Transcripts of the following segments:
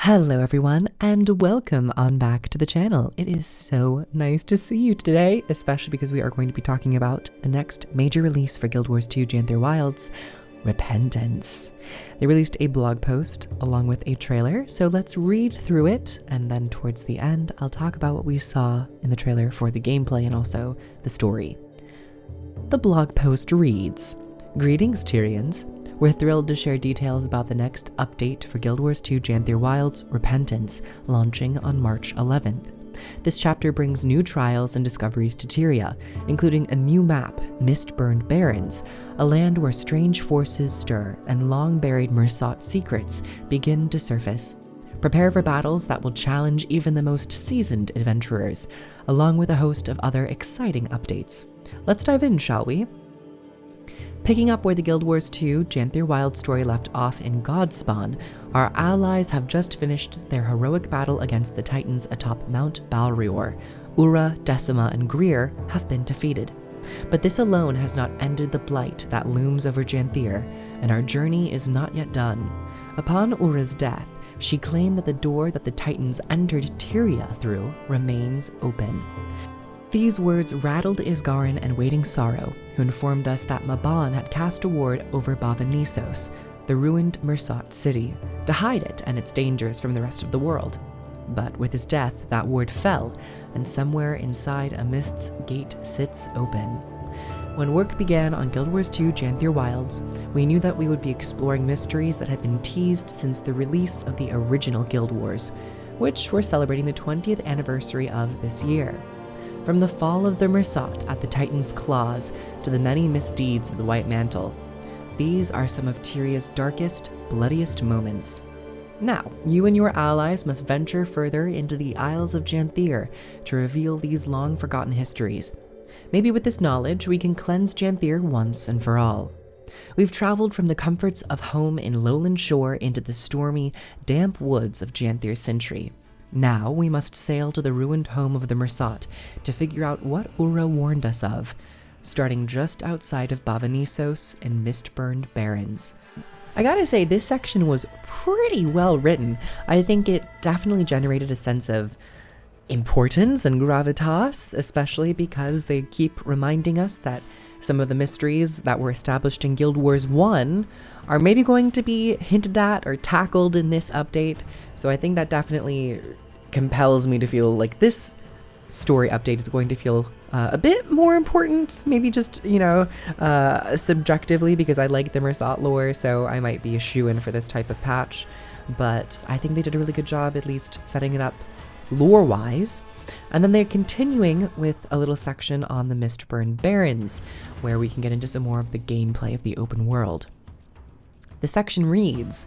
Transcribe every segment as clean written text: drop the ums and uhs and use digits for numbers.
Hello everyone, and welcome on back to the channel. It is so nice to see you today, especially because we are going to be talking about the next major release for Guild Wars 2 Janthir Wilds, Repentance. They released a blog post along with a trailer, so let's read through it, and then towards the end, I'll talk about what we saw in the trailer for the gameplay and also the story. The blog post reads, "Greetings, Tyrians. We're thrilled to share details about the next update for Guild Wars 2 Janthir Wilds, Repentance, launching on March 11th. This chapter brings new trials and discoveries to Tyria, including a new map, Mistburned Barrens, a land where strange forces stir and long-buried Mersat secrets begin to surface. Prepare for battles that will challenge even the most seasoned adventurers, along with a host of other exciting updates. Let's dive in, shall we?" Picking up where the Guild Wars 2 Janthir Wild story left off in Godspawn, our allies have just finished their heroic battle against the Titans atop Mount Balrior. Ura, Decima, and Greer have been defeated. But this alone has not ended the blight that looms over Janthir, and our journey is not yet done. Upon Ura's death, she claimed that the door that the Titans entered Tyria through remains open. These words rattled Isgarin and Waiting Sorrow, who informed us that Mabon had cast a ward over Bavanissos, the ruined Mersat city, to hide it and its dangers from the rest of the world. But with his death, that ward fell, and somewhere inside a mist's gate sits open. When work began on Guild Wars 2 Janthir Wilds, we knew that we would be exploring mysteries that had been teased since the release of the original Guild Wars, which we're celebrating the 20th anniversary of this year. From the fall of the Mersat at the Titan's claws to the many misdeeds of the White Mantle, these are some of Tyria's darkest, bloodiest moments. Now, you and your allies must venture further into the Isles of Janthir to reveal these long-forgotten histories. Maybe with this knowledge, we can cleanse Janthir once and for all. We've traveled from the comforts of home in Lowland Shore into the stormy, damp woods of Janthir's century. Now we must sail to the ruined home of the Mersat to figure out what Ura warned us of, starting just outside of Bavanissos and Mistburned Barrens. I gotta say, this section was pretty well written. I think it definitely generated a sense of importance and gravitas, especially because they keep reminding us that some of the mysteries that were established in Guild Wars 1 are maybe going to be hinted at or tackled in this update. So I think that definitely compels me to feel like this story update is going to feel a bit more important, maybe just, subjectively, because I like the Mersat lore, so I might be a shoo-in for this type of patch. But I think they did a really good job at least setting it up lore-wise. And then they're continuing with a little section on the Mistburned Barrens, where we can get into some more of the gameplay of the open world. The section reads,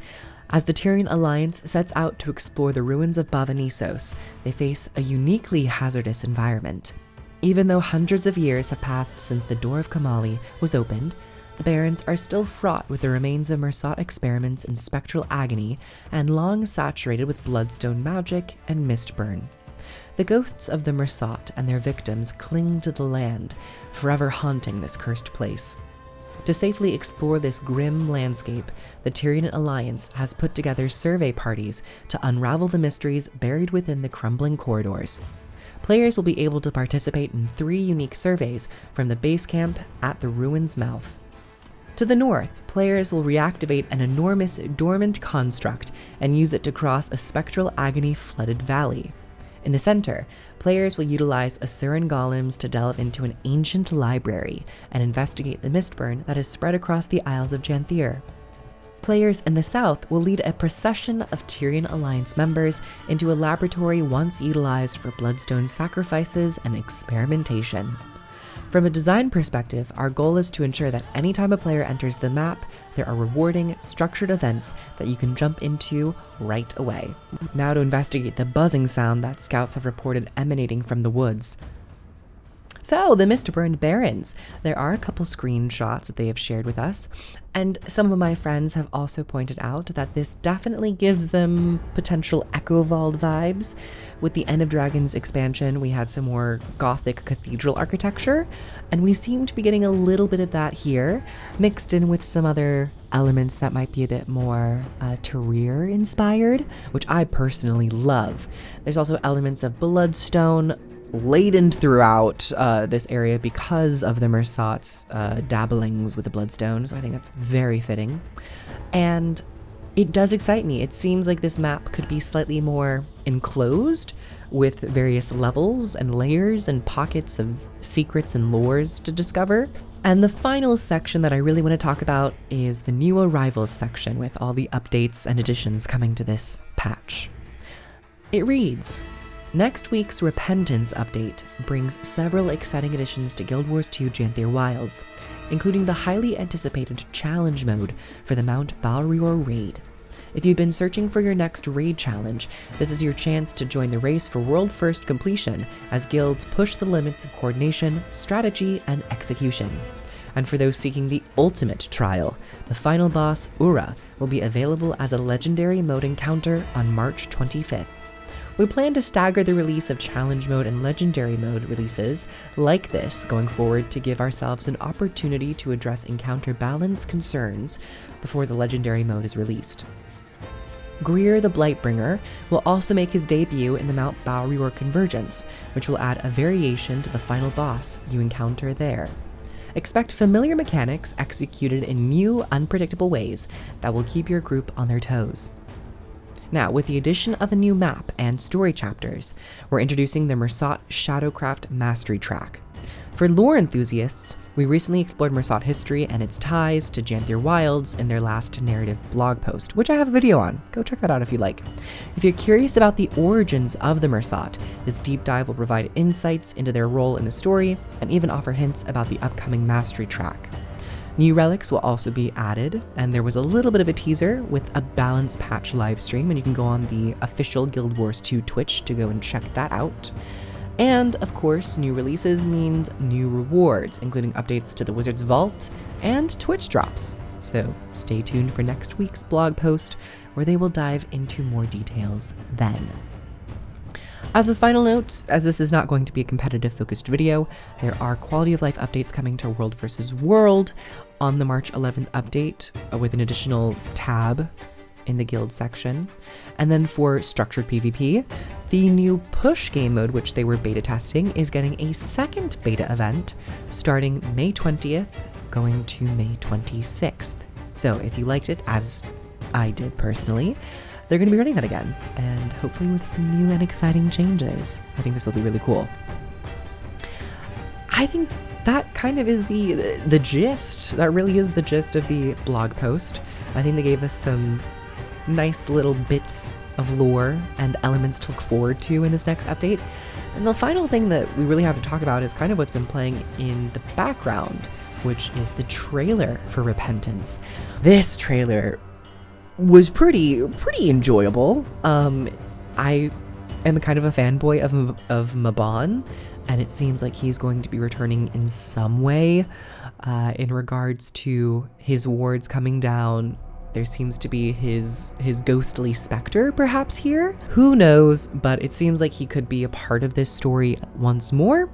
"As the Tyrian Alliance sets out to explore the ruins of Bavanissos, they face a uniquely hazardous environment. Even though hundreds of years have passed since the Door of Kamali was opened, the Barrens are still fraught with the remains of Mersat experiments in spectral agony and long saturated with bloodstone magic and mistburn. The ghosts of the Mersat and their victims cling to the land, forever haunting this cursed place. To safely explore this grim landscape, the Tyrian Alliance has put together survey parties to unravel the mysteries buried within the crumbling corridors. Players will be able to participate in 3 unique surveys from the base camp at the ruin's mouth. To the north, players will reactivate an enormous dormant construct and use it to cross a spectral agony-flooded valley. In the center, players will utilize Asuran golems to delve into an ancient library and investigate the mistburn that is spread across the Isles of Janthir. Players in the south will lead a procession of Tyrian Alliance members into a laboratory once utilized for bloodstone sacrifices and experimentation. From a design perspective, our goal is to ensure that anytime a player enters the map, there are rewarding, structured events that you can jump into right away. Now to investigate the buzzing sound that scouts have reported emanating from the woods. So, the Mistburned Barrens. There are a couple screenshots that they have shared with us, and some of my friends have also pointed out that this definitely gives them potential Echo Vault vibes. With the End of Dragons expansion, we had some more Gothic cathedral architecture, and we seem to be getting a little bit of that here, mixed in with some other elements that might be a bit more Terrir inspired, which I personally love. There's also elements of Bloodstone laden throughout this area because of the Mersat's dabblings with the Bloodstone, so I think that's very fitting. And it does excite me. It seems like this map could be slightly more enclosed with various levels and layers and pockets of secrets and lores to discover. And the final section that I really want to talk about is the new arrivals section with all the updates and additions coming to this patch. It reads, next week's Repentance update brings several exciting additions to Guild Wars 2 Janthir Wilds, including the highly anticipated challenge mode for the Mount Balrior raid. If you've been searching for your next raid challenge, this is your chance to join the race for world first completion as guilds push the limits of coordination, strategy, and execution. And for those seeking the ultimate trial, the final boss, Ura, will be available as a legendary mode encounter on March 25th. We plan to stagger the release of challenge mode and legendary mode releases like this going forward to give ourselves an opportunity to address encounter balance concerns before the legendary mode is released. Greer the Blightbringer will also make his debut in the Mount Balrior Convergence, which will add a variation to the final boss you encounter there. Expect familiar mechanics executed in new, unpredictable ways that will keep your group on their toes. Now, with the addition of a new map and story chapters, we're introducing the Mersat Shadowcraft Mastery Track. For lore enthusiasts, we recently explored Mersat history and its ties to Janthir Wilds in their last narrative blog post, which I have a video on. Go check that out if you like. If you're curious about the origins of the Mersat, this deep dive will provide insights into their role in the story and even offer hints about the upcoming Mastery Track. New relics will also be added, and there was a little bit of a teaser with a balance patch livestream, and you can go on the official Guild Wars 2 Twitch to go and check that out. And, of course, new releases means new rewards, including updates to the Wizard's Vault and Twitch drops. So stay tuned for next week's blog post, where they will dive into more details then. As a final note, as this is not going to be a competitive focused video, there are quality of life updates coming to World vs. World on the March 11th update with an additional tab in the guild section. And then for structured PvP, the new push game mode, which they were beta testing, is getting a second beta event starting May 20th, going to May 26th. So if you liked it, as I did personally, they're going to be running that again, and hopefully with some new and exciting changes. I think this will be really cool. I think that kind of is the gist. That really is the gist of the blog post. I think they gave us some nice little bits of lore and elements to look forward to in this next update. And the final thing that we really have to talk about is kind of what's been playing in the background, which is the trailer for Repentance. This trailer was pretty enjoyable. I am kind of a fanboy of Mabon, and it seems like he's going to be returning in some way in regards to his wards coming down. There seems to be his ghostly specter perhaps here. Who knows, but it seems like he could be a part of this story once more.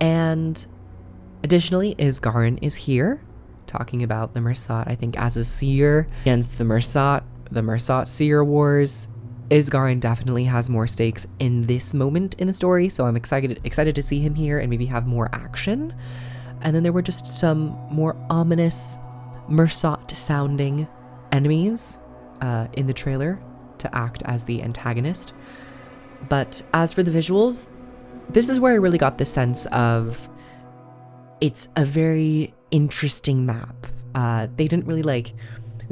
And additionally, Isgarin is here, talking about the Mersat, I think, as a seer against the Mersat seer wars. Isgarin definitely has more stakes in this moment in the story, so I'm excited to see him here and maybe have more action. And then there were just some more ominous Mersat sounding enemies in the trailer to act as the antagonist. But as for the visuals, this is where I really got the sense of it's a very interesting map. They didn't really like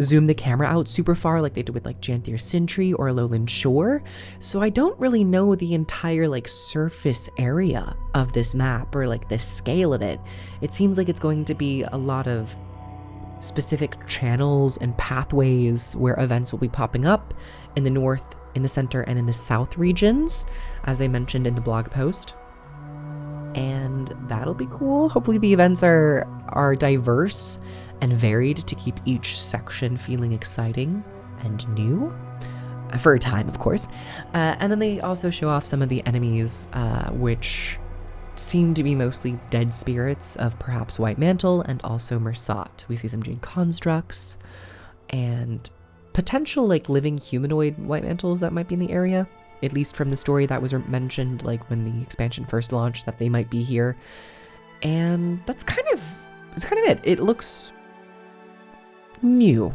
zoom the camera out super far like they did with like Janthir Sintry or Lowland Shore, so I don't really know the entire like surface area of this map or like the scale of it. It seems like it's going to be a lot of specific channels and pathways where events will be popping up in the north, in the center, and in the south regions, as I mentioned in the blog post. and that'll be cool. Hopefully the events are diverse and varied to keep each section feeling exciting and new. For a time, of course. And then they also show off some of the enemies, which seem to be mostly dead spirits of perhaps White Mantle and also Mersat. We see some Jade constructs and potential like living humanoid White Mantles that might be in the area, at least from the story that was mentioned like when the expansion first launched, that they might be here. And that's kind of it. It looks new,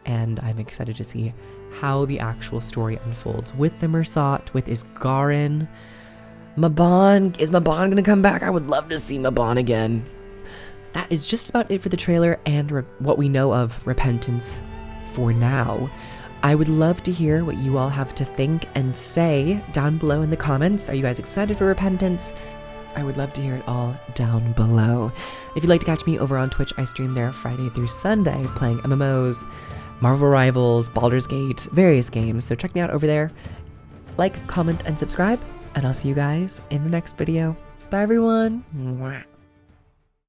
and I'm excited to see how the actual story unfolds with the Mersat, with Isgarin. Mabon, is Mabon gonna come back? I would love to see Mabon again. That is just about it for the trailer and what we know of Repentance for now. I would love to hear what you all have to think and say down below in the comments. Are you guys excited for Repentance? I would love to hear it all down below. If you'd like to catch me over on Twitch, I stream there Friday through Sunday playing MMOs, Marvel Rivals, Baldur's Gate, various games, so check me out over there. Like, comment, and subscribe, and I'll see you guys in the next video. Bye, everyone. Mwah.